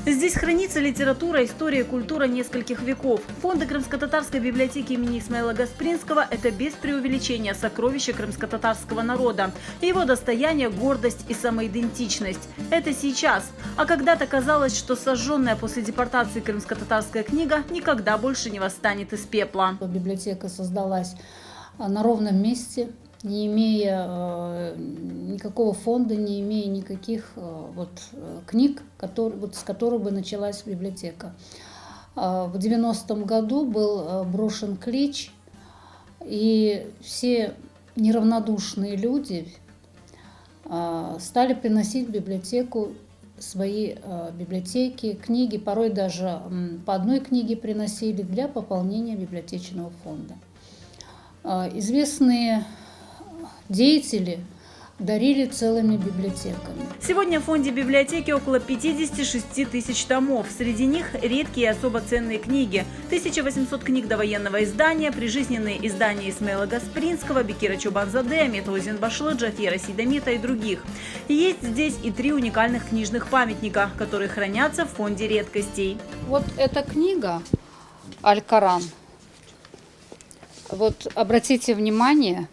Здесь хранится литература, история и культура нескольких веков. Фонды Крымско-татарской библиотеки имени Исмаила Гаспринского – это без преувеличения сокровища крымско-татарского народа. Его достояние, гордость и самоидентичность. Это сейчас. А когда-то казалось, что сожженная после депортации крымско-татарская книга никогда больше не восстанет из пепла. Библиотека создалась на ровном месте, не имея никакого фонда, не имея никаких книг, с которых бы началась библиотека. В 90-м году был брошен клич, и все неравнодушные люди стали приносить в библиотеку свои библиотеки, книги, порой даже по одной книге приносили для пополнения библиотечного фонда. Известные деятели дарили целыми библиотеками. Сегодня в фонде библиотеки около 56 тысяч томов. Среди них редкие и особо ценные книги. 1800 книг довоенного издания, прижизненные издания Исмаила Гаспринского, Бекира Чубанзаде, Амета Узенбашлы, Джафера Сейдамита и других. Есть здесь и 3 уникальных книжных памятника, которые хранятся в фонде редкостей. Вот эта книга «Аль-Коран». Вот обратите внимание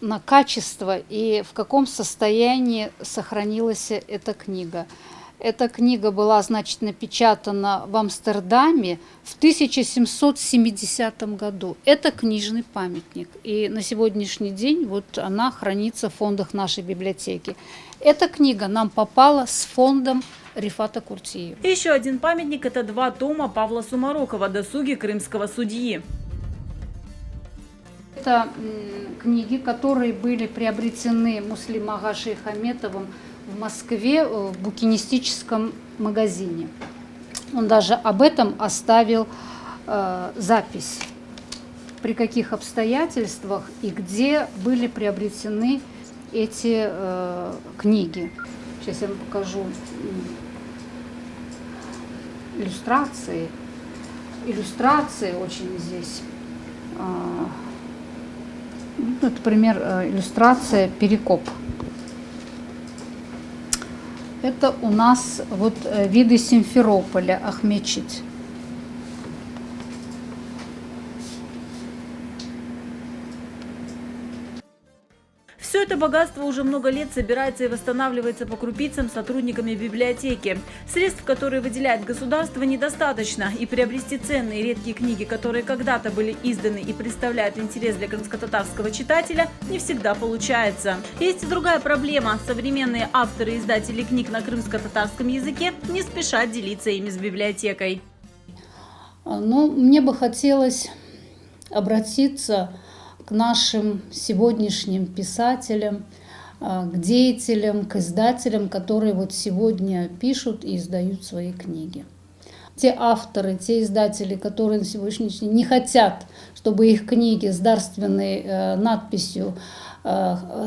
на качество и в каком состоянии сохранилась эта книга. Эта книга была, напечатана в Амстердаме в 1770 году. Это книжный памятник. И на сегодняшний день она хранится в фондах нашей библиотеки. Эта книга нам попала с фондом Рифата Куртиева. Еще один памятник – это 2 тома Павла Сумарокова «Досуги крымского судьи». Это книги, которые были приобретены Муслим Ага Шейхаметовым в Москве в букинистическом магазине. Он даже об этом оставил запись, при каких обстоятельствах и где были приобретены эти книги. Сейчас я вам покажу иллюстрации. Иллюстрации очень здесь. Например, иллюстрация «Перекоп». Это у нас виды Симферополя, Ахмечить. Все это богатство уже много лет собирается и восстанавливается по крупицам сотрудниками библиотеки. Средств, которые выделяет государство, недостаточно, и приобрести ценные и редкие книги, которые когда-то были изданы и представляют интерес для крымско-татарского читателя, не всегда получается. Есть и другая проблема. Современные авторы и издатели книг на крымско-татарском языке не спешат делиться ими с библиотекой. Мне бы хотелось обратиться к нашим сегодняшним писателям, к деятелям, к издателям, которые сегодня пишут и издают свои книги. Те авторы, те издатели, которые на сегодняшний день не хотят, чтобы их книги с дарственной надписью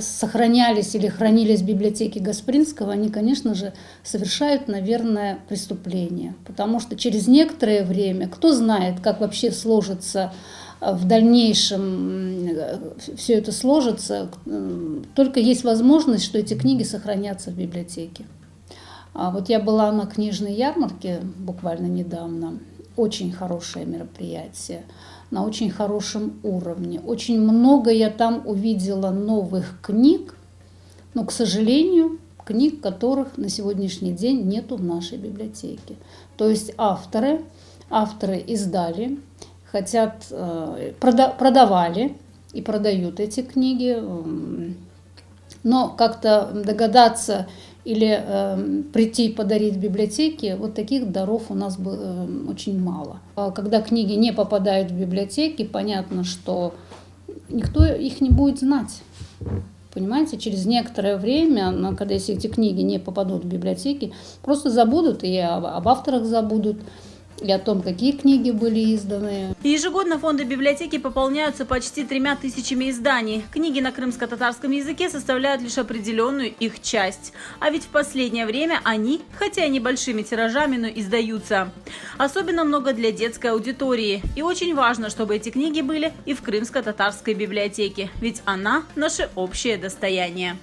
сохранялись или хранились в библиотеке Гаспринского, они, конечно же, совершают, наверное, преступление. Потому что через некоторое время, кто знает, как вообще сложится в дальнейшем все это сложится, только есть возможность, что эти книги сохранятся в библиотеке. Я была на книжной ярмарке буквально недавно. Очень хорошее мероприятие, на очень хорошем уровне. Очень много я там увидела новых книг, но, к сожалению, книг, которых на сегодняшний день нету в нашей библиотеке. То есть авторы издали, продавали и продают эти книги, но как-то догадаться или прийти и подарить в библиотеке, таких даров у нас очень мало. Когда книги не попадают в библиотеки, понятно, что никто их не будет знать. Понимаете, через некоторое время, когда если эти книги не попадут в библиотеки, просто забудут и об авторах забудут, и о том, какие книги были изданы. Ежегодно фонды библиотеки пополняются почти 3000 изданий. Книги на крымско-татарском языке составляют лишь определенную их часть. А ведь в последнее время они, хотя и небольшими тиражами, но издаются. Особенно много для детской аудитории. И очень важно, чтобы эти книги были и в крымско-татарской библиотеке. Ведь она – наше общее достояние.